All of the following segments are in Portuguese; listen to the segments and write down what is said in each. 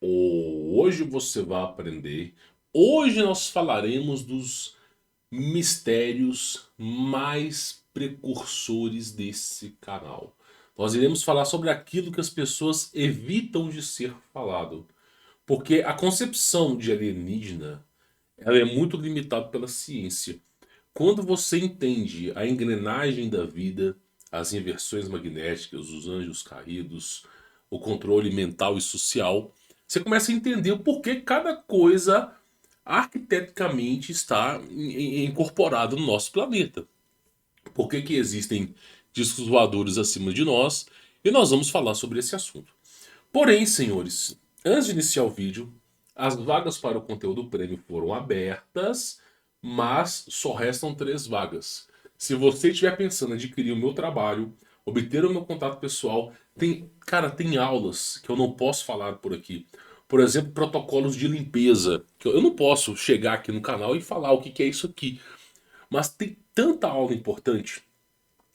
Hoje você vai aprender. Hoje nós falaremos dos mistérios mais precursores desse canal. Nós iremos falar sobre aquilo que as pessoas evitam de ser falado. Porque a concepção de alienígena ela é muito limitada pela ciência. Quando você entende a engrenagem da vida, as inversões magnéticas, os anjos caídos, o controle mental e social, você começa a entender o porquê cada coisa arquiteticamente está incorporada no nosso planeta. Por que existem discos voadores acima de nós? E nós vamos falar sobre esse assunto. Porém, senhores, antes de iniciar o vídeo, as vagas para o conteúdo prêmio foram abertas, mas só restam 3 vagas. Se você estiver pensando em adquirir o meu trabalho, obter o meu contato pessoal, tem aulas que eu não posso falar por aqui. Por exemplo, protocolos de limpeza. Que eu não posso chegar aqui no canal e falar o que é isso aqui. Mas tem tanta aula importante.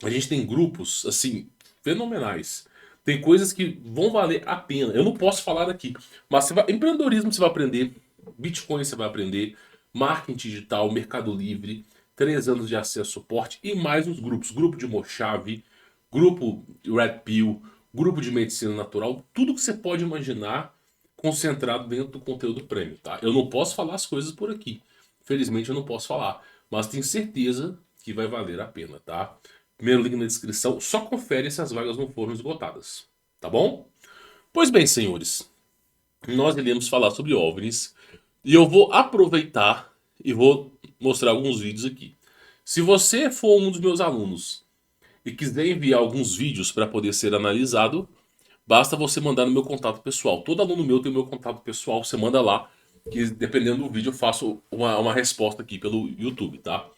A gente tem grupos, assim, fenomenais. Tem coisas que vão valer a pena. Eu não posso falar aqui. Mas empreendedorismo você vai aprender. Bitcoin você vai aprender. Marketing digital, Mercado Livre. 3 anos de acesso a suporte. E mais os grupos. Grupo de Mojave. Grupo Red Pill. Grupo de medicina natural. Tudo que você pode imaginar concentrado dentro do conteúdo prêmio, tá? Eu não posso falar as coisas por aqui. Felizmente eu não posso falar. Mas tenho certeza que vai valer a pena, tá? Primeiro link na descrição. Só confere se as vagas não foram esgotadas. Tá bom? Pois bem, senhores. Nós iremos falar sobre OVNIs. E eu vou aproveitar e vou mostrar alguns vídeos aqui. Se você for um dos meus alunos e quiser enviar alguns vídeos para poder ser analisado, basta você mandar no meu contato pessoal. Todo aluno meu tem o meu contato pessoal. Você manda lá. Que dependendo do vídeo eu faço uma resposta aqui pelo YouTube, tá?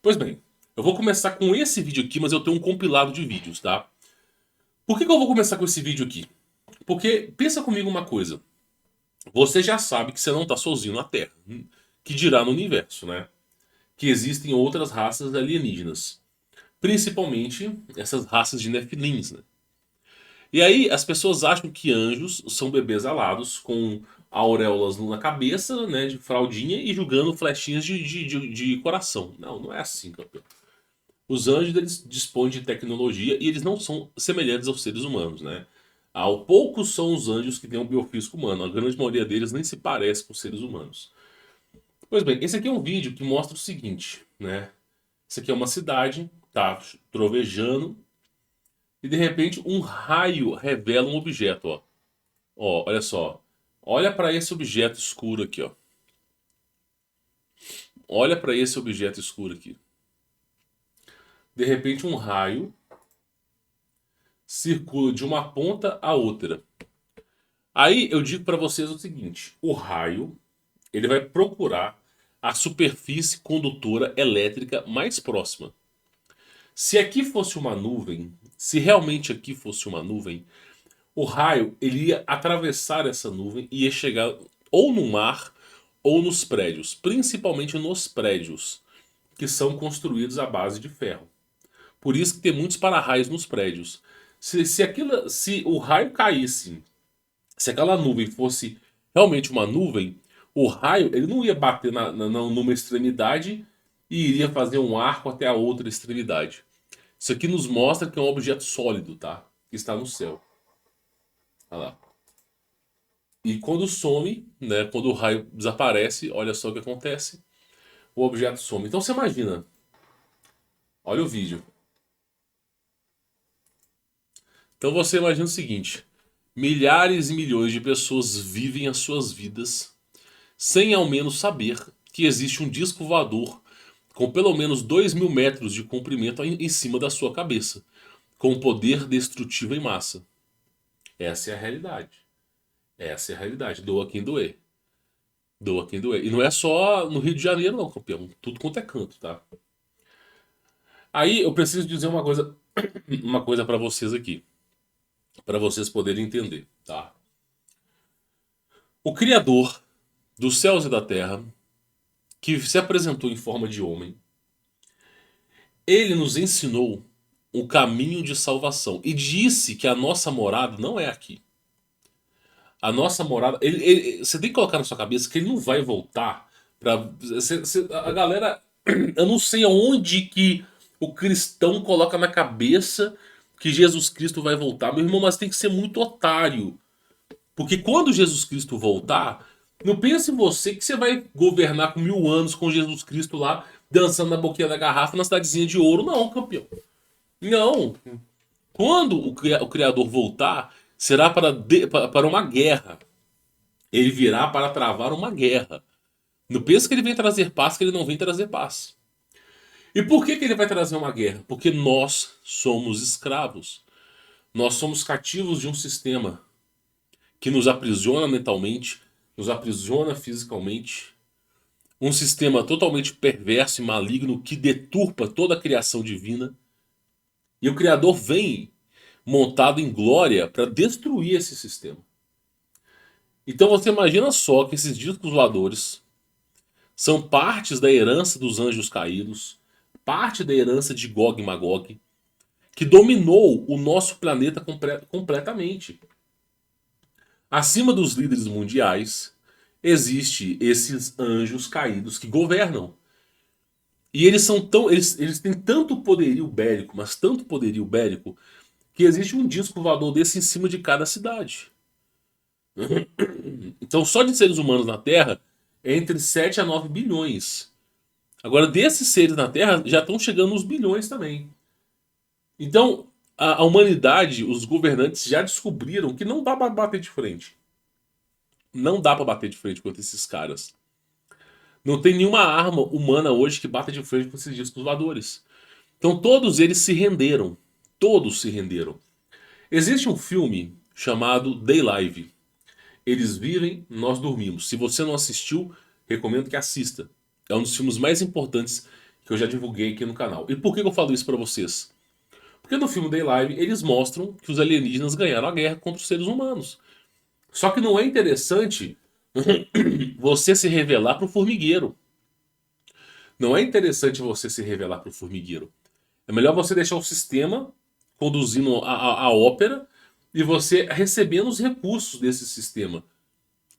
Pois bem, eu vou começar com esse vídeo aqui, mas eu tenho um compilado de vídeos, tá? Por que eu vou começar com esse vídeo aqui? Porque pensa comigo uma coisa. Você já sabe que você não está sozinho na Terra. Que dirá no universo, né? Que existem outras raças alienígenas. Principalmente essas raças de Nephilims, né? E aí as pessoas acham que anjos são bebês alados com auréolas na cabeça, né? De fraldinha e jogando flechinhas de coração. Não, não é assim, campeão. Os anjos eles dispõem de tecnologia e eles não são semelhantes aos seres humanos, né? Ao poucos são os anjos que têm um biofísico humano. A grande maioria deles nem se parece com seres humanos. Pois bem, esse aqui é um vídeo que mostra o seguinte, né? Isso aqui é uma cidade, tá trovejando e de repente um raio revela um objeto, ó. Ó, olha só. Olha para esse objeto escuro aqui, ó. Olha para esse objeto escuro aqui. De repente um raio circula de uma ponta a outra. Aí eu digo para vocês o seguinte: o raio ele vai procurar a superfície condutora elétrica mais próxima. Se aqui fosse uma nuvem, se realmente aqui fosse uma nuvem, o raio ele ia atravessar essa nuvem e ia chegar ou no mar ou nos prédios, principalmente nos prédios que são construídos à base de ferro. Por isso que tem muitos para-raios nos prédios. Se o raio caísse, se aquela nuvem fosse realmente uma nuvem, o raio ele não ia bater numa extremidade e iria fazer um arco até a outra extremidade. Isso aqui nos mostra que é um objeto sólido, tá? Que está no céu. Olha lá. E quando some, né? Quando o raio desaparece, olha só o que acontece. O objeto some. Então você imagina. Olha o vídeo. Então você imagina o seguinte: milhares e milhões de pessoas vivem as suas vidas sem ao menos saber que existe um disco voador com pelo menos 2.000 metros de comprimento em cima da sua cabeça, com poder destrutivo em massa. Essa é a realidade. Essa é a realidade. Doa quem doer. Doa quem doer. E não é só no Rio de Janeiro, não, campeão. Tudo quanto é canto, tá? Aí eu preciso dizer uma coisa para vocês aqui, para vocês poderem entender, tá? O Criador dos céus e da terra, que se apresentou em forma de homem, ele nos ensinou o caminho de salvação e disse que a nossa morada não é aqui. A nossa morada. Você tem que colocar na sua cabeça que ele não vai voltar pra. A galera. Eu não sei aonde que o cristão coloca na cabeça que Jesus Cristo vai voltar. Meu irmão, mas tem que ser muito otário. Porque quando Jesus Cristo voltar, não pense em você que você vai governar com 1000 anos com Jesus Cristo lá, dançando na boquinha da garrafa na cidadezinha de ouro. Não, campeão. Não. Quando o Criador voltar, será para uma guerra. Ele virá para travar uma guerra. Não pensa que ele vem trazer paz, que ele não vem trazer paz. E por que ele vai trazer uma guerra? Porque nós somos escravos. Nós somos cativos de um sistema que nos aprisiona mentalmente, nos aprisiona fisicamente. Um sistema totalmente perverso e maligno que deturpa toda a criação divina. E o Criador vem montado em glória para destruir esse sistema. Então você imagina só que esses discos voadores são partes da herança dos anjos caídos, parte da herança de Gog e Magog, que dominou o nosso planeta completamente. Acima dos líderes mundiais, existe esses anjos caídos que governam. E eles são tão. Eles têm tanto poderio bélico, mas tanto poderio bélico, que existe um disco voador desse em cima de cada cidade. Então, só de seres humanos na Terra é entre 7 a 9 bilhões. Agora, desses seres na Terra, já estão chegando nos bilhões também. Então, a humanidade, os governantes já descobriram que não dá para bater de frente. Não dá para bater de frente contra esses caras. Não tem nenhuma arma humana hoje que bata de frente com esses discos voadores. Então, todos eles se renderam. Todos se renderam. Existe um filme chamado Day Live. Eles vivem, nós dormimos. Se você não assistiu, recomendo que assista. É um dos filmes mais importantes que eu já divulguei aqui no canal. E por que eu falo isso pra vocês? Porque no filme Day Live eles mostram que os alienígenas ganharam a guerra contra os seres humanos. Só que não é interessante você se revelar pro formigueiro. Não é interessante você se revelar pro formigueiro. É melhor você deixar o sistema conduzindo a ópera e você recebendo os recursos desse sistema.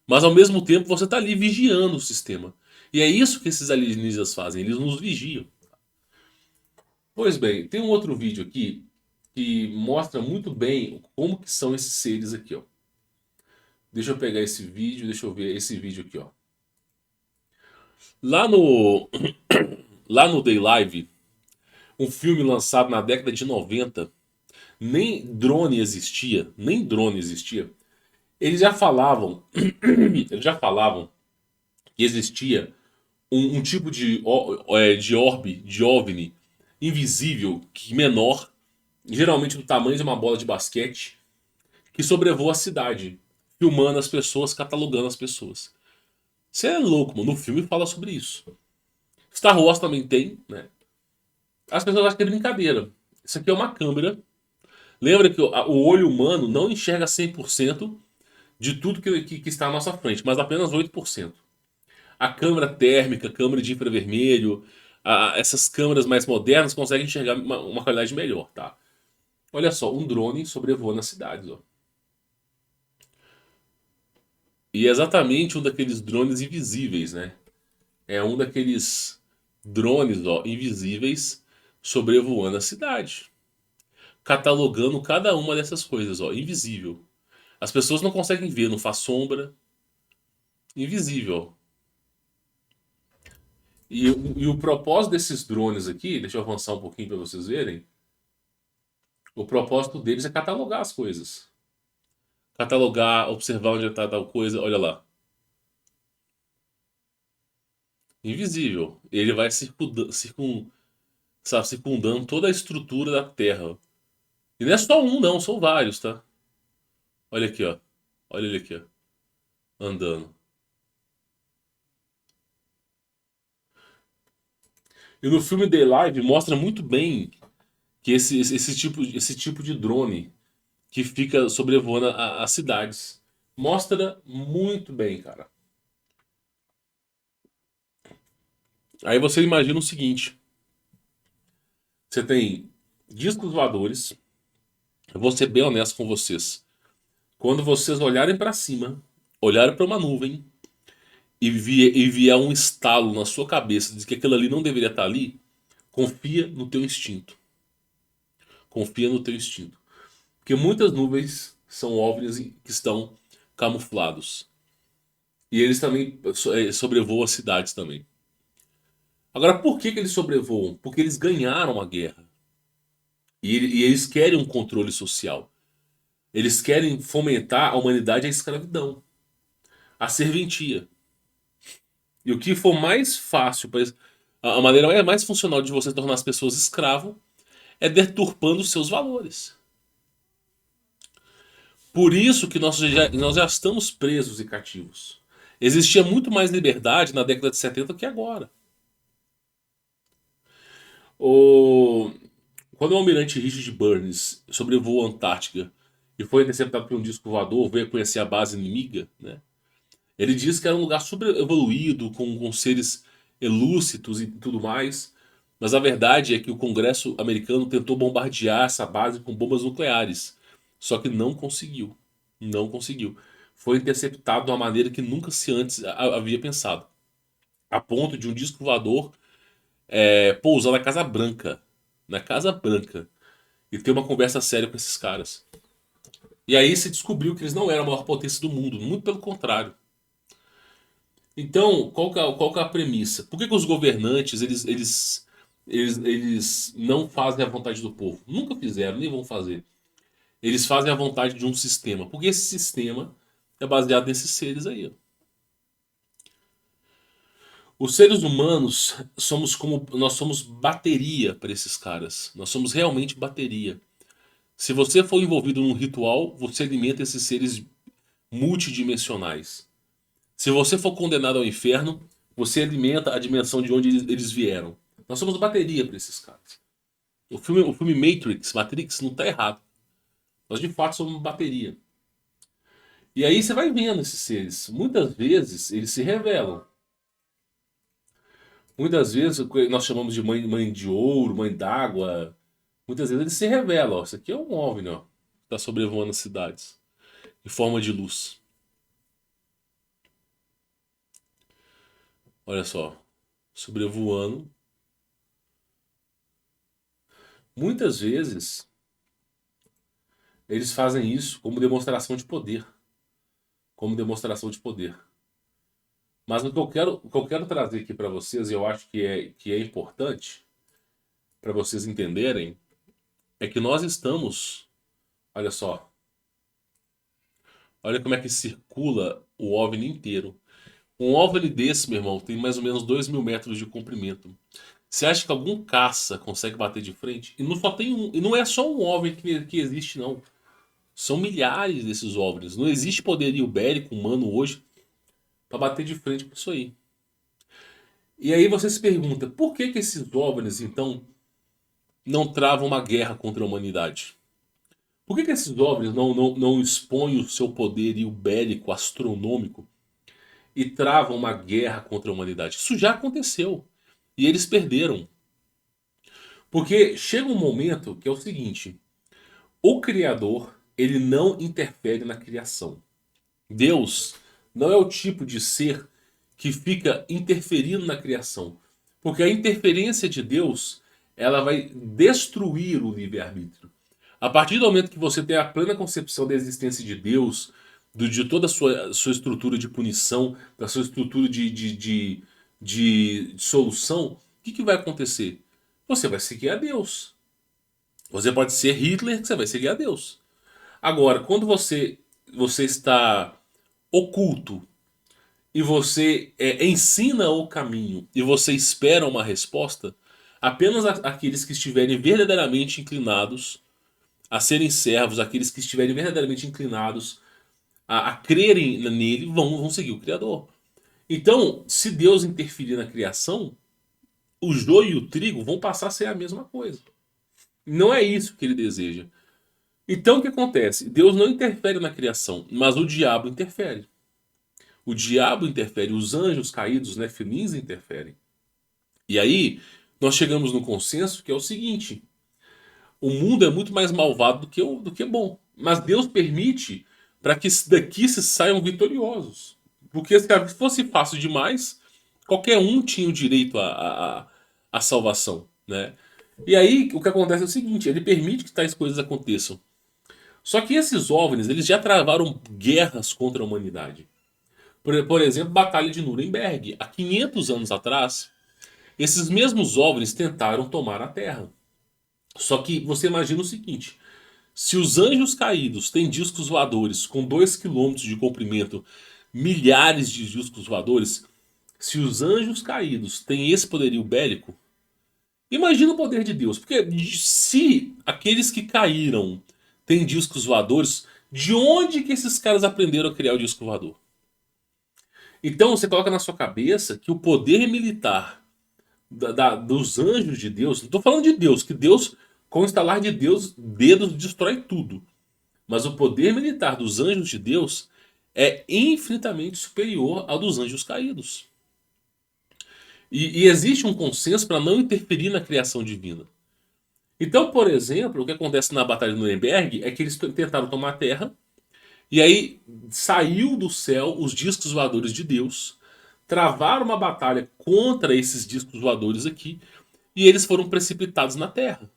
Mas ao mesmo tempo você está ali vigiando o sistema. E é isso que esses alienígenas fazem, eles nos vigiam. Pois bem, tem um outro vídeo aqui que mostra muito bem como que são esses seres aqui, ó. Deixa eu pegar esse vídeo, deixa eu ver esse vídeo aqui, ó. Lá no lá no Day Live, um filme lançado na década de 90, nem drone existia, nem drone existia. Eles já falavam, eles já falavam que existia um tipo de orbe, de OVNI invisível, que menor, geralmente do tamanho de uma bola de basquete, que sobrevoa a cidade, filmando as pessoas, catalogando as pessoas. Você é louco, mano. No filme fala sobre isso. Star Wars também tem, né? As pessoas acham que é brincadeira. Isso aqui é uma câmera. Lembra que o olho humano não enxerga 100% de tudo que está à nossa frente, mas apenas 8%. A câmera térmica, câmera de infravermelho, essas câmeras mais modernas conseguem enxergar uma qualidade melhor, tá? Olha só, um drone sobrevoando as cidades, ó. E é exatamente um daqueles drones invisíveis, né? É um daqueles drones, ó, invisíveis sobrevoando a cidade, catalogando cada uma dessas coisas, ó, invisível. As pessoas não conseguem ver, não faz sombra, invisível. E o propósito desses drones aqui, deixa eu avançar um pouquinho para vocês verem. O propósito deles é catalogar as coisas. Catalogar, observar onde está tal coisa, olha lá. Invisível. Ele vai circundando toda a estrutura da Terra. E não é só um, não, são vários, tá? Olha aqui, ó. Olha ele aqui, ó. Andando. E no filme The Live mostra muito bem que esse tipo de drone que fica sobrevoando as cidades. Mostra muito bem, cara. Aí você imagina o seguinte: você tem discos voadores. Eu vou ser bem honesto com vocês. Quando vocês olharem para cima, olharem para uma nuvem e vier um estalo na sua cabeça de que aquilo ali não deveria estar ali, confia no teu instinto. Confia no teu instinto. Porque muitas nuvens são OVNIs que estão camuflados. E eles também sobrevoam as cidades também. Agora, por que eles sobrevoam? Porque eles ganharam a guerra. E eles querem um controle social. Eles querem fomentar a humanidade à escravidão, à serventia. E o que for mais fácil, a maneira mais funcional de você tornar as pessoas escravo é deturpando os seus valores. Por isso que nós já estamos presos e cativos. Existia muito mais liberdade na década de 70 que agora. O... Quando o almirante Richard Burns sobrevoou a Antártica e foi interceptado por um disco voador, veio conhecer a base inimiga, né? Ele disse que era um lugar super evoluído, com seres elúcidos e tudo mais. Mas a verdade é que o Congresso americano tentou bombardear essa base com bombas nucleares. Só que não conseguiu. Não conseguiu. Foi interceptado de uma maneira que nunca se antes havia pensado. A ponto de um disco voador pousar na Casa Branca. Na Casa Branca. E ter uma conversa séria com esses caras. E aí se descobriu que eles não eram a maior potência do mundo. Muito pelo contrário. Então, qual que é a premissa? Por que os governantes eles não fazem a vontade do povo? Nunca fizeram, nem vão fazer. Eles fazem a vontade de um sistema. Porque esse sistema é baseado nesses seres aí. Ó. Os seres humanos nós somos bateria para esses caras. Nós somos realmente bateria. Se você for envolvido num ritual, você alimenta esses seres multidimensionais. Se você for condenado ao inferno, você alimenta a dimensão de onde eles vieram. Nós somos bateria para esses caras. O filme Matrix não está errado. Nós de fato somos bateria. E aí você vai vendo esses seres. Muitas vezes eles se revelam. Muitas vezes o que nós chamamos de mãe de ouro, mãe d'água. Muitas vezes eles se revelam. Ó, isso aqui é um OVNI, ó, que está sobrevoando as cidades. Em forma de luz. Olha só. Sobrevoando. Muitas vezes eles fazem isso como demonstração de poder. Como demonstração de poder. Mas o que eu quero trazer aqui para vocês, e eu acho que é importante para vocês entenderem, é que nós estamos. Olha só. Olha como é que circula o OVNI inteiro. Um OVNI desse, meu irmão, tem mais ou menos 2.000 metros de comprimento. Você acha que algum caça consegue bater de frente? E não só tem um. E não é só um OVNI que existe, não. São milhares desses OVNIs. Não existe poderio bélico humano hoje para bater de frente com isso aí. E aí você se pergunta, por que esses OVNIs, então, não travam uma guerra contra a humanidade? Por que esses OVNIs não expõem o seu poderio bélico astronômico e travam uma guerra contra a humanidade? Isso já aconteceu. E eles perderam. Porque chega um momento que é o seguinte: o Criador, ele não interfere na criação. Deus não é o tipo de ser que fica interferindo na criação. Porque a interferência de Deus, ela vai destruir o livre-arbítrio. A partir do momento que você tem a plena concepção da existência de Deus, de toda a sua estrutura de punição, da sua estrutura de solução, o que vai acontecer? Você vai seguir a Deus. Você pode ser Hitler, que você vai seguir a Deus. Agora, quando você está oculto e você ensina o caminho e você espera uma resposta, apenas aqueles que estiverem verdadeiramente inclinados a serem servos, aqueles que estiverem verdadeiramente inclinados a crerem nele, vão seguir o Criador. Então, se Deus interferir na criação, o joio e o trigo vão passar a ser a mesma coisa. Não é isso que ele deseja. Então o que acontece? Deus não interfere na criação, mas o diabo interfere. O diabo interfere, os anjos caídos, né, felins interferem. E aí nós chegamos no consenso que é o seguinte: o mundo é muito mais malvado do que bom. Mas Deus permite para que daqui se saiam vitoriosos. Porque se fosse fácil demais, qualquer um tinha o direito à salvação, né? E aí o que acontece é o seguinte, ele permite que tais coisas aconteçam. Só que esses OVNIs, eles já travaram guerras contra a humanidade. Por exemplo, Batalha de Nuremberg. Há 500 anos atrás, esses mesmos OVNIs tentaram tomar a Terra. Só que você imagina o seguinte, se os anjos caídos têm discos voadores com 2 quilômetros de comprimento, milhares de discos voadores, se os anjos caídos têm esse poderio bélico, imagina o poder de Deus. Porque se aqueles que caíram têm discos voadores, de onde que esses caras aprenderam a criar o disco voador? Então você coloca na sua cabeça que o poder militar dos anjos de Deus, não estou falando de Deus, que Deus, com o instalar de Deus, dedos destrói tudo. Mas o poder militar dos anjos de Deus é infinitamente superior ao dos anjos caídos. E existe um consenso para não interferir na criação divina. Então, por exemplo, o que acontece na Batalha de Nuremberg é que eles tentaram tomar a Terra, e aí saiu do céu os discos voadores de Deus, travaram uma batalha contra esses discos voadores aqui, e eles foram precipitados na Terra.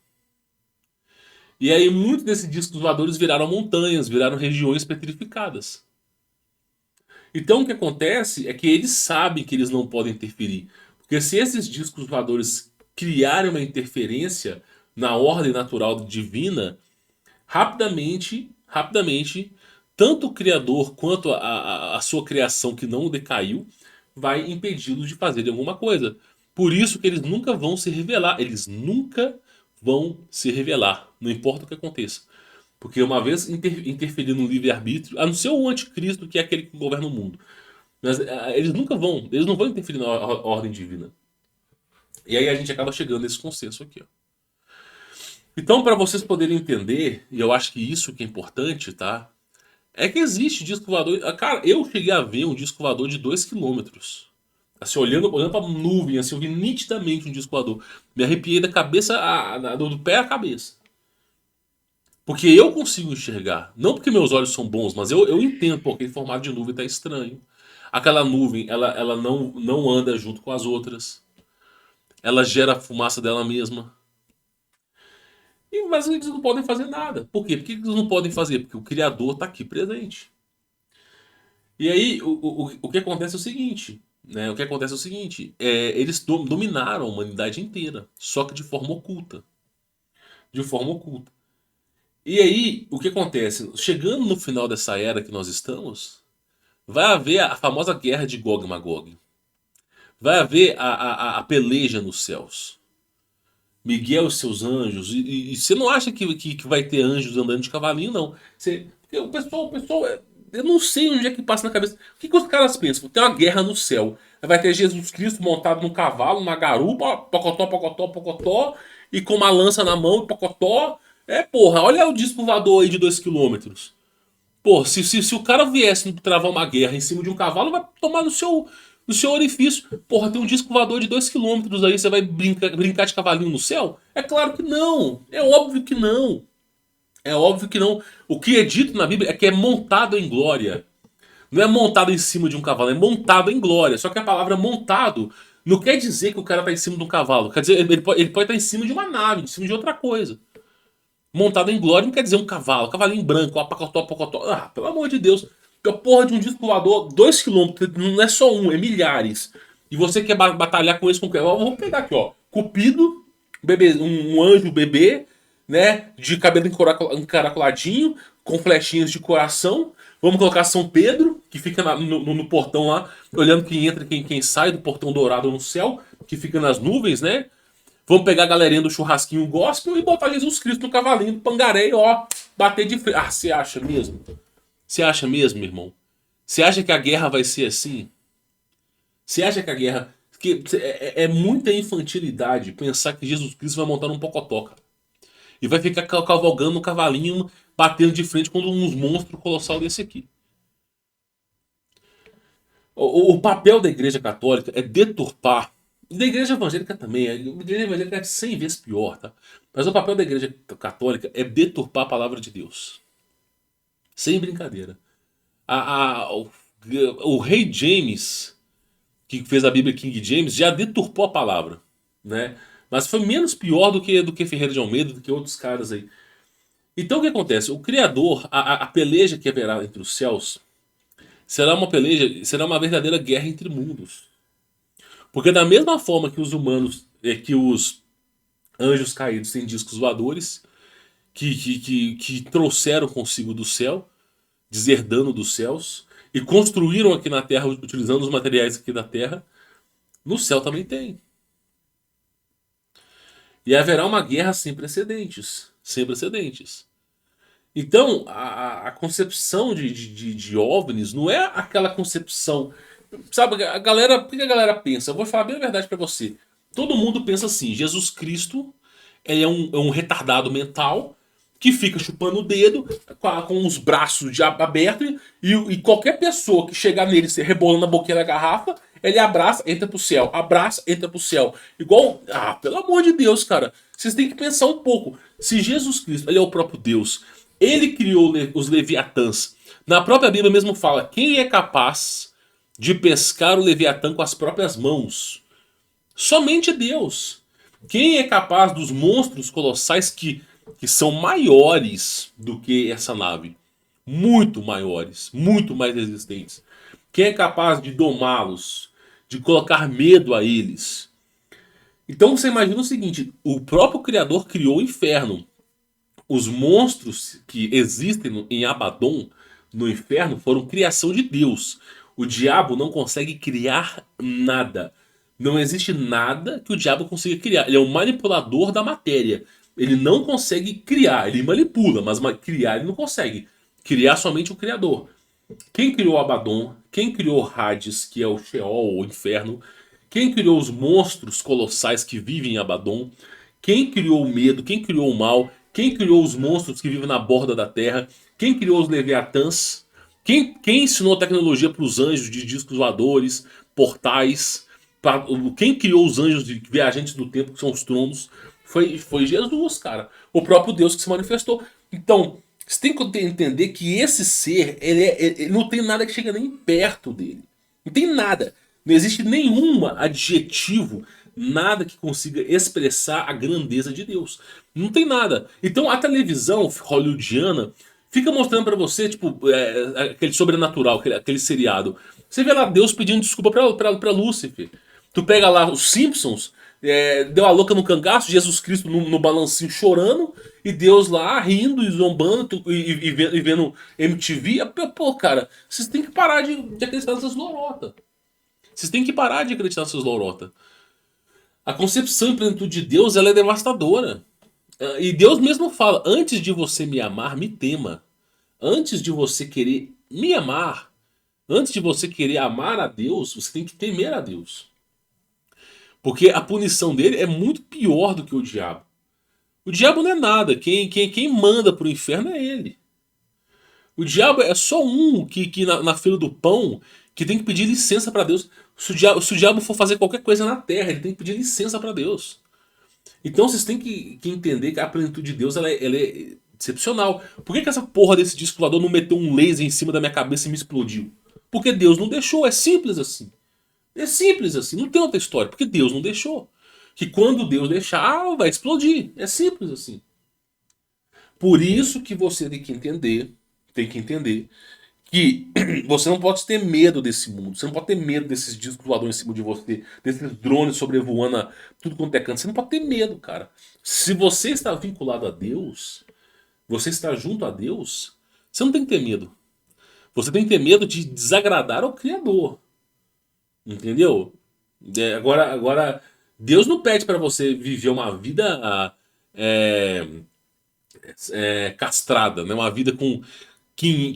E aí muitos desses discos voadores viraram montanhas, viraram regiões petrificadas. Então o que acontece é que eles sabem que eles não podem interferir. Porque se esses discos voadores criarem uma interferência na ordem natural divina, rapidamente, tanto o Criador quanto a sua criação que não decaiu, vai impedi-los de fazerem alguma coisa. Por isso que eles nunca vão se revelar. Eles nunca vão se revelar. Não importa o que aconteça. Porque uma vez interferir no livre-arbítrio, a não ser o anticristo, que é aquele que governa o mundo. Mas eles nunca vão. Eles não vão interferir na ordem divina. E aí a gente acaba chegando nesse consenso aqui. Ó. Então, para vocês poderem entender, e eu acho que isso que é importante, tá? É que existe disco voador. Cara, eu cheguei a ver um disco voador de 2 quilômetros. Assim, olhando pra nuvem, assim, eu vi nitidamente um disco voador. Me arrepiei da cabeça, do pé à cabeça. Porque eu consigo enxergar. Não porque meus olhos são bons, mas eu entendo, porque aquele formato de nuvem tá estranho. Aquela nuvem, ela não anda junto com as outras. Ela gera a fumaça dela mesma. Mas eles não podem fazer nada. Por quê? Por que eles não podem fazer? Porque o Criador está aqui presente. E aí, o que acontece é o seguinte. Né? O que acontece é o seguinte. Eles dominaram a humanidade inteira. Só que de forma oculta. De forma oculta. E aí, o que acontece? Chegando no final dessa era que nós estamos, vai haver a famosa guerra de Gog e Magog. Vai haver a peleja nos céus. Miguel e seus anjos. E você não acha que vai ter anjos andando de cavalinho, não. Porque o pessoal, eu não sei onde é que passa na cabeça. O que os caras pensam? Tem uma guerra no céu. Vai ter Jesus Cristo montado num cavalo, numa garupa, pocotó, pocotó, pocotó, e com uma lança na mão, pocotó. Porra, olha o disco voador aí de 2 quilômetros. Pô, se o cara viesse travar uma guerra em cima de um cavalo, vai tomar no seu orifício. Porra, tem um disco voador de 2 quilômetros aí, você vai brincar de cavalinho no céu? É claro que não. É óbvio que não. É óbvio que não. O que é dito na Bíblia é que é montado em glória. Não é montado em cima de um cavalo, é montado em glória. Só que a palavra montado não quer dizer que o cara está em cima de um cavalo. Quer dizer, ele pode estar em cima de uma nave, em cima de outra coisa. Montado em glória não quer dizer um cavalo. Cavalinho branco, pacotó, pacotó. Ah, pelo amor de Deus. A porra de um disco voador, 2 quilômetros, não é só um, é milhares. E você quer batalhar com isso com o quê? Vamos pegar aqui, ó. Cupido, bebê, um anjo bebê, né? De cabelo encaracoladinho, com flechinhas de coração. Vamos colocar São Pedro, que fica no portão lá, olhando quem entra e quem sai do portão dourado no céu, que fica nas nuvens, né? Vamos pegar a galerinha do churrasquinho gospel e botar Jesus Cristo no cavalinho do pangaré e ó, bater de frente. Ah, você acha mesmo? Você acha mesmo, irmão? Você acha que a guerra vai ser assim? Você acha que a guerra... Que é muita infantilidade pensar que Jesus Cristo vai montar um pocotó, cara. E vai ficar cavalgando no cavalinho, batendo de frente contra uns monstros colossal desse aqui. O papel da Igreja Católica é deturpar. E da Igreja Evangélica também. A Igreja Evangélica é 100 vezes pior, tá? Mas o papel da Igreja Católica é deturpar a palavra de Deus. Sem brincadeira. O rei James, que fez a Bíblia King James, já deturpou a palavra, né? Mas foi menos pior do que Ferreira de Almeida, do que outros caras aí. Então o que acontece? O Criador, a peleja que haverá entre os céus, será uma peleja, será uma verdadeira guerra entre mundos. Porque da mesma forma que os humanos, que os anjos caídos têm discos voadores, que trouxeram consigo do céu, deserdando dos céus, e construíram aqui na Terra utilizando os materiais aqui da Terra, no céu também tem. E haverá uma guerra sem precedentes. Sem precedentes. Então, a concepção de OVNIs não é aquela concepção. Sabe, a galera. Por que a galera pensa? Eu vou falar bem a verdade pra você. Todo mundo pensa assim: Jesus Cristo ele é um retardado mental que fica chupando o dedo com os braços abertos e qualquer pessoa que chegar nele se rebolando na boquinha da garrafa, ele abraça, entra pro céu, abraça, entra pro céu. Igual, pelo amor de Deus, cara, vocês têm que pensar um pouco. Se Jesus Cristo, ele é o próprio Deus, ele criou os Leviatãs. Na própria Bíblia mesmo fala, quem é capaz de pescar o Leviatã com as próprias mãos? Somente Deus. Quem é capaz dos monstros colossais que são maiores do que essa nave? Muito maiores, muito mais resistentes. Quem é capaz de domá-los, de colocar medo a eles? Então você imagina o seguinte: o próprio Criador criou o inferno. Os monstros que existem em Abaddon, no inferno, foram criação de Deus. O diabo não consegue criar nada. Não existe nada que o diabo consiga criar. Ele é um manipulador da matéria. Ele não consegue criar, ele manipula, mas criar ele não consegue. Criar somente o Criador. Quem criou Abaddon? Quem criou Hades, que é o Sheol, o inferno? Quem criou os monstros colossais que vivem em Abaddon? Quem criou o medo? Quem criou o mal? Quem criou os monstros que vivem na borda da terra? Quem criou os Leviatãs? Quem ensinou a tecnologia para os anjos de discos voadores, portais? Quem criou os anjos de viajantes do tempo, que são os tronos? Foi Jesus, cara. O próprio Deus que se manifestou. Então, você tem que entender que esse ser, ele não tem nada que chega nem perto dele. Não tem nada. Não existe nenhum adjetivo, nada que consiga expressar a grandeza de Deus. Não tem nada. Então a televisão hollywoodiana fica mostrando pra você, tipo, aquele sobrenatural, aquele seriado. Você vê lá Deus pedindo desculpa pra Lúcifer. Tu pega lá os Simpsons, deu a louca no cangaço, Jesus Cristo no balancinho chorando, e Deus lá rindo e zombando e vendo MTV. Pô, cara, vocês têm que parar de acreditar nessas lorotas. Vocês têm que parar de acreditar nessas lorotas. A concepção e plenitude de Deus ela é devastadora. E Deus mesmo fala: antes de você me amar, me tema. Antes de você querer me amar, antes de você querer amar a Deus, você tem que temer a Deus. Porque a punição dele é muito pior do que o diabo. O diabo não é nada. Quem manda pro inferno é ele. O diabo é só um que na fila do pão que tem que pedir licença para Deus. Se o diabo for fazer qualquer coisa na terra, ele tem que pedir licença para Deus. Então vocês têm que entender que a plenitude de Deus ela é excepcional. Por que essa porra desse disco voador não meteu um laser em cima da minha cabeça e me explodiu? Porque Deus não deixou. É simples assim. É simples assim. Não tem outra história. Porque Deus não deixou. Que quando Deus deixar, vai explodir. É simples assim. Por isso que você tem que entender que você não pode ter medo desse mundo. Você não pode ter medo desses discos voadores em cima de você, desses drones sobrevoando tudo quanto é canto. Você não pode ter medo, cara. Se você está vinculado a Deus, você está junto a Deus, você não tem que ter medo. Você tem que ter medo de desagradar ao Criador. Entendeu? Agora, Deus não pede para você viver uma vida é, castrada, né? Uma vida com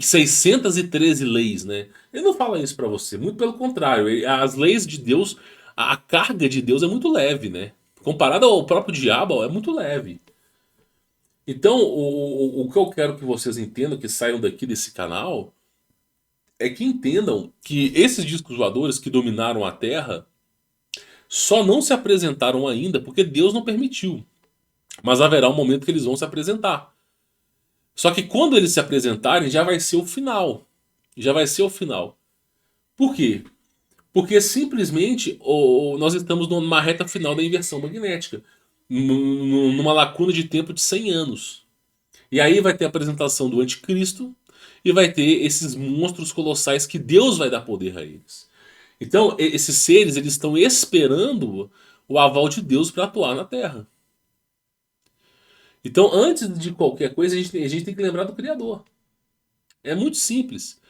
613 leis, né? Ele não fala isso pra você, muito pelo contrário. As leis de Deus, a carga de Deus é muito leve, né? Comparado ao próprio diabo, é muito leve. Então, o que eu quero que vocês entendam, que saiam daqui desse canal, é que entendam que esses discos voadores que dominaram a Terra só não se apresentaram ainda porque Deus não permitiu. Mas haverá um momento que eles vão se apresentar. Só que quando eles se apresentarem, já vai ser o final. Já vai ser o final. Por quê? Porque simplesmente nós estamos numa reta final da inversão magnética. Numa lacuna de tempo de 100 anos. E aí vai ter a apresentação do anticristo e vai ter esses monstros colossais que Deus vai dar poder a eles. Então, esses seres eles estão esperando o aval de Deus para atuar na Terra. Então, antes de qualquer coisa, a gente tem que lembrar do Criador. É muito simples.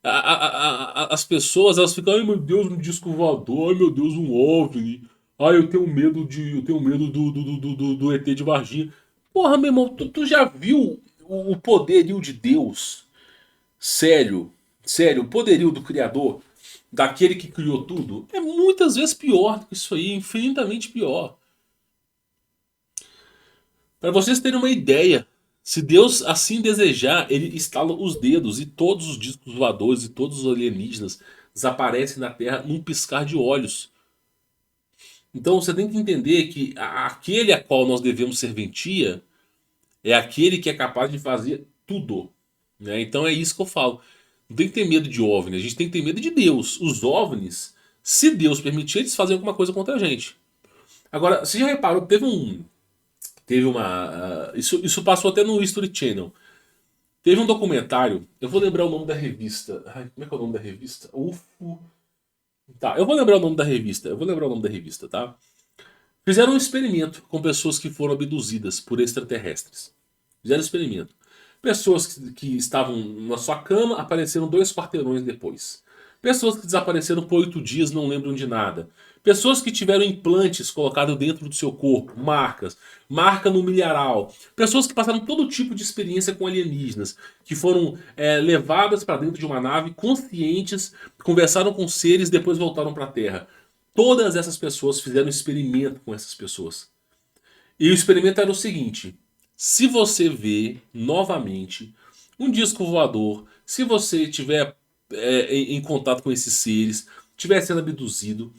As pessoas elas ficam, ai meu Deus, um disco voador, ai meu Deus, um OVNI. Ai, eu tenho medo do ET de Varginha. Porra, meu irmão, tu já viu o poderio de Deus? Sério, sério, o poderio do Criador, daquele que criou tudo, é muitas vezes pior do que isso aí, infinitamente pior. Para vocês terem uma ideia, se Deus assim desejar, ele estala os dedos e todos os discos voadores e todos os alienígenas desaparecem na Terra num piscar de olhos. Então você tem que entender que aquele a qual nós devemos serventia é aquele que é capaz de fazer tudo. Né? Então é isso que eu falo. Não tem que ter medo de OVNI, a gente tem que ter medo de Deus. Os OVNIs, se Deus permitir, eles fazem alguma coisa contra a gente. Agora, você já reparou, teve uma. Isso passou até no History Channel. Teve um documentário, eu vou lembrar o nome da revista. Ai, como é que é o nome da revista? UFO. Tá, eu vou lembrar o nome da revista. Eu vou lembrar o nome da revista, tá? Fizeram um experimento com pessoas que foram abduzidas por extraterrestres. Fizeram um experimento. Pessoas que estavam na sua cama apareceram 2 quarteirões depois. Pessoas que desapareceram por 8 dias não lembram de nada. Pessoas que tiveram implantes colocados dentro do seu corpo, marcas, marca no milharal. Pessoas que passaram todo tipo de experiência com alienígenas, que foram levadas para dentro de uma nave conscientes, conversaram com seres e depois voltaram para a Terra. Todas essas pessoas fizeram um experimento com essas pessoas. E o experimento era o seguinte: se você vê novamente um disco voador, se você tiver em contato com esses seres, estiver sendo abduzido,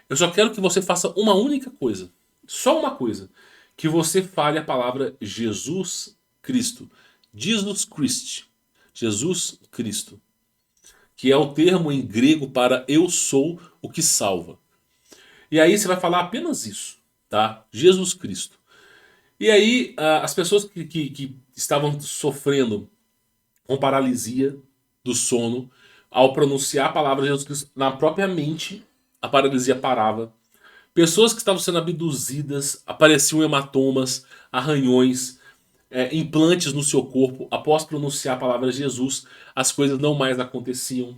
eu só quero que você faça uma única coisa. Só uma coisa. Que você fale a palavra Jesus Cristo. Jesus Christ. Jesus Cristo. Que é o termo em grego para eu sou o que salva. E aí você vai falar apenas isso. Tá? Jesus Cristo. E aí, as pessoas que estavam sofrendo com paralisia do sono, ao pronunciar a palavra de Jesus Cristo na própria mente, a paralisia parava. Pessoas que estavam sendo abduzidas, apareciam hematomas, arranhões, implantes no seu corpo. Após pronunciar a palavra de Jesus, as coisas não mais aconteciam.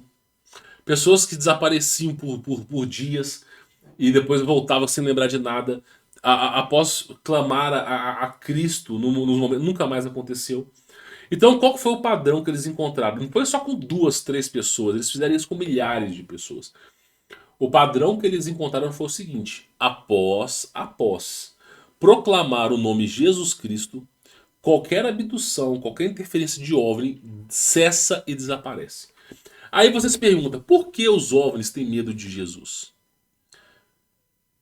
Pessoas que desapareciam por dias e depois voltavam sem lembrar de nada. Após clamar a Cristo nos momentos, nunca mais aconteceu. Então, qual foi o padrão que eles encontraram? Não foi só com 2, 3 pessoas, eles fizeram isso com milhares de pessoas. O padrão que eles encontraram foi o seguinte: após proclamar o nome Jesus Cristo, qualquer abdução, qualquer interferência de OVNI cessa e desaparece. Aí você se pergunta, por que os OVNIs têm medo de Jesus?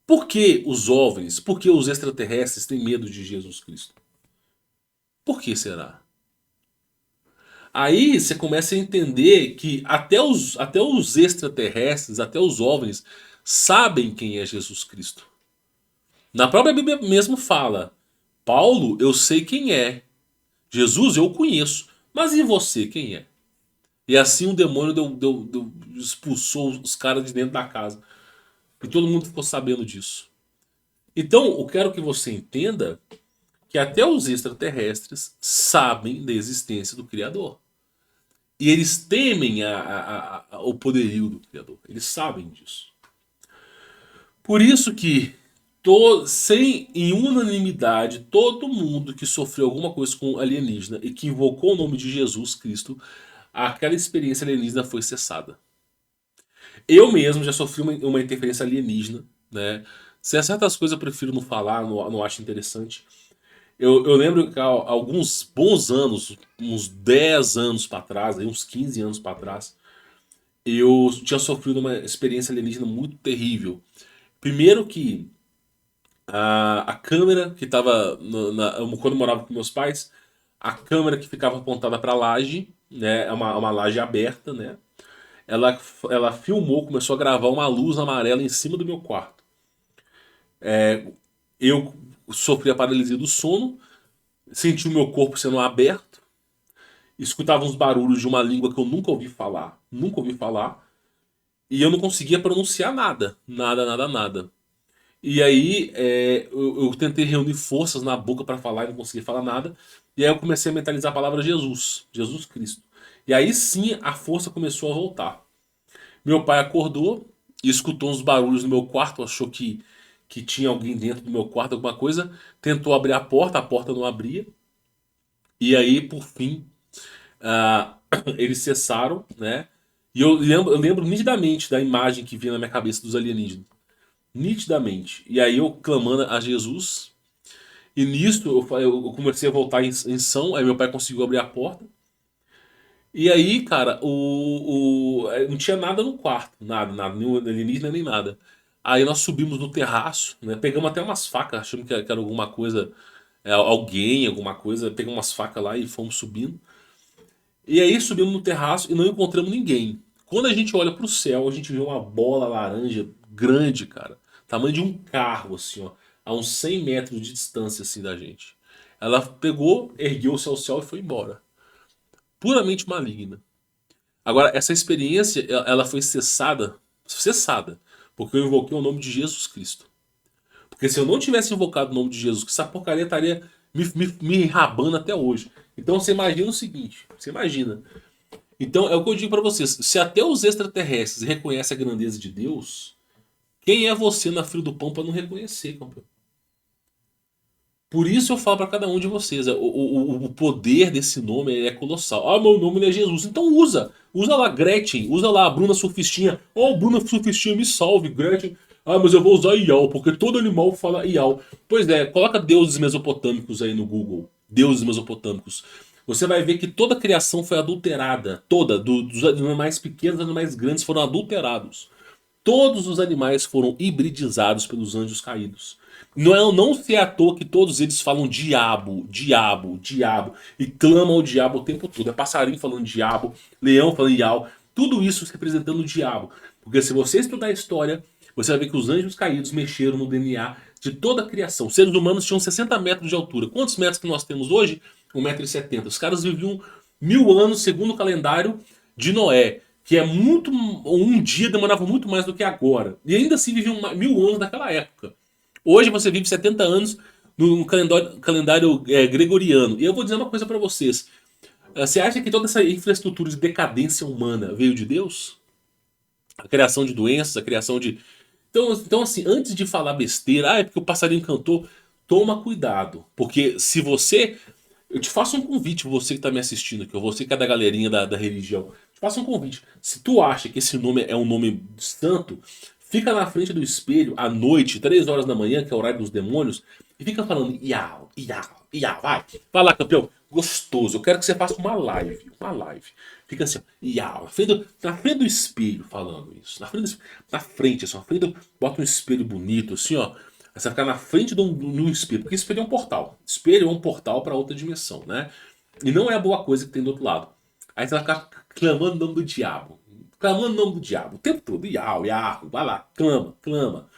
Por que os OVNIs, por que os extraterrestres têm medo de Jesus Cristo? Por que será? Aí você começa a entender que até os extraterrestres, até os OVNIs, sabem quem é Jesus Cristo. Na própria Bíblia mesmo fala: Paulo, eu sei quem é. Jesus, eu conheço. Mas e você, quem é? E assim o demônio expulsou os caras de dentro da casa. E todo mundo ficou sabendo disso. Então, eu quero que você entenda que até os extraterrestres sabem da existência do Criador. E eles temem o poderio do Criador. Eles sabem disso. Por isso que, sem em unanimidade, todo mundo que sofreu alguma coisa com alienígena e que invocou o nome de Jesus Cristo, aquela experiência alienígena foi cessada. Eu mesmo já sofri uma interferência alienígena, né? Se certas coisas eu prefiro não falar, não acho interessante. Eu lembro que há alguns bons anos, uns 10 anos para trás, uns 15 anos para trás, eu tinha sofrido uma experiência alienígena muito terrível. Primeiro que a câmera que estava quando eu morava com meus pais, a câmera que ficava apontada para a laje, né? É uma laje aberta, né? Ela filmou, começou a gravar uma luz amarela em cima do meu quarto. Eu sofri a paralisia do sono, senti o meu corpo sendo aberto, escutava uns barulhos de uma língua que eu nunca ouvi falar, e eu não conseguia pronunciar nada, nada, nada, nada. E aí eu tentei reunir forças na boca para falar e não conseguia falar nada. E aí eu comecei a mentalizar a palavra Jesus, Jesus Cristo. E aí sim a força começou a voltar. Meu pai acordou e escutou uns barulhos no meu quarto, achou que tinha alguém dentro do meu quarto, alguma coisa. Tentou abrir a porta não abria. E aí, por fim, ah, eles cessaram, né? E eu lembro nitidamente da imagem que vinha na minha cabeça dos alienígenas. Nitidamente. E aí eu clamando a Jesus. E nisso eu comecei a voltar em são. Aí meu pai conseguiu abrir a porta. E aí, cara, não tinha nada no quarto. Nada, nada. Nem alienígena, nem nada. Aí nós subimos no terraço, né? Pegamos até umas facas, achando que era alguma coisa. Alguém, alguma coisa. Pegamos umas facas lá e fomos subindo. E aí subimos no terraço e não encontramos ninguém. Quando a gente olha pro céu, a gente vê uma bola laranja grande, cara. Tamanho de um carro, assim, ó. A uns 100 metros de distância, assim, da gente. Ela pegou, ergueu-se ao céu e foi embora. Puramente maligna. Agora, essa experiência, ela foi cessada. Cessada. Porque eu invoquei o nome de Jesus Cristo. Porque se eu não tivesse invocado o nome de Jesus Cristo, essa porcaria estaria me rabando até hoje. Então você imagina o seguinte. Você imagina. Então é o que eu digo pra vocês. Se até os extraterrestres reconhecem a grandeza de Deus, quem é você na fila do pão pra não reconhecer, campeão? Por isso eu falo pra cada um de vocês, o poder desse nome é colossal. Ah, meu nome não é Jesus. Então usa. Usa lá Gretchen, usa lá a Bruna Surfistinha. Oh, Bruna Surfistinha, me salve, Gretchen. Ah, mas eu vou usar Iau, porque todo animal fala Iau. Pois é, coloca deuses mesopotâmicos aí no Google. Deuses mesopotâmicos. Você vai ver que toda a criação foi adulterada. Toda, dos animais pequenos aos animais grandes foram adulterados. Todos os animais foram hibridizados pelos anjos caídos. Não se é à toa que todos eles falam diabo, diabo, diabo. E clamam o diabo o tempo todo. É passarinho falando diabo, leão falando iau. Tudo isso representando o diabo. Porque se você estudar a história, você vai ver que os anjos caídos mexeram no DNA de toda a criação. Os seres humanos tinham 60 metros de altura. Quantos metros que nós temos hoje? 1,70 m. Os caras viviam 1000 anos segundo o calendário de Noé. Que é muito. Um dia demorava muito mais do que agora. E ainda assim viviam 1000 anos naquela época. Hoje você vive 70 anos no calendário gregoriano. E eu vou dizer uma coisa pra vocês. Você acha que toda essa infraestrutura de decadência humana veio de Deus? A criação de doenças, a criação de. Então assim, antes de falar besteira, é porque o passarinho cantou, toma cuidado. Porque se você. Eu te faço um convite, você que tá me assistindo aqui, ou você que é da galerinha da religião. Te faço um convite. Se tu acha que esse nome é um nome santo, fica na frente do espelho à noite, 3 horas da manhã, que é o horário dos demônios, e fica falando iau, iau, iau, vai. Vai lá, campeão. Gostoso. Eu quero que você faça uma live. Uma live. Fica assim, ó, iau, na frente do espelho falando isso. Na frente, assim, na frente bota um espelho bonito, assim, ó. Aí você vai ficar na frente de um espelho. Porque espelho é um portal. Espelho é um portal para outra dimensão, né? E não é a boa coisa que tem do outro lado. Aí você vai ficar clamando o nome do diabo. Clamando o nome do diabo. O tempo todo. Iau, iau. Vai lá. Clama, clama.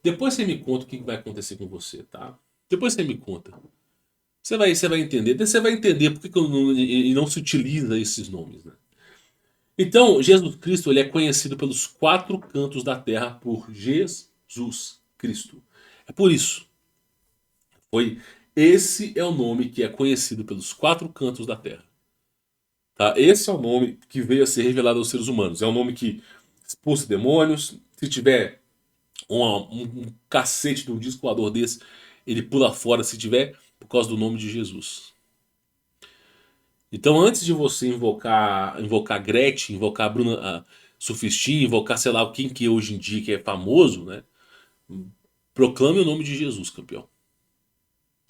Depois você me conta o que vai acontecer com você, tá? Depois você me conta. Você vai entender. Daí você vai entender por que não se utiliza esses nomes, né? Então, Jesus Cristo ele é conhecido pelos 4 cantos da terra por Jesus Cristo. É por isso. Esse é o nome que é conhecido pelos 4 cantos da terra. Tá? Esse é o nome que veio a ser revelado aos seres humanos. É um nome que expulsa demônios. Se tiver um cacete de um disco voador desse, ele pula fora se tiver, por causa do nome de Jesus. Então, antes de você invocar Gretchen, invocar a Bruna Surfistinha, invocar sei lá quem que hoje em dia que é famoso, né? Proclame o nome de Jesus, campeão.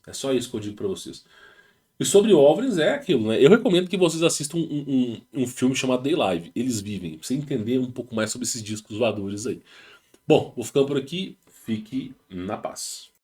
É só isso que eu digo pra vocês. E sobre OVNIs é aquilo, né? Eu recomendo que vocês assistam um filme chamado Day Live. Eles vivem, pra você entender um pouco mais sobre esses discos voadores aí. Bom, vou ficando por aqui. Fique na paz.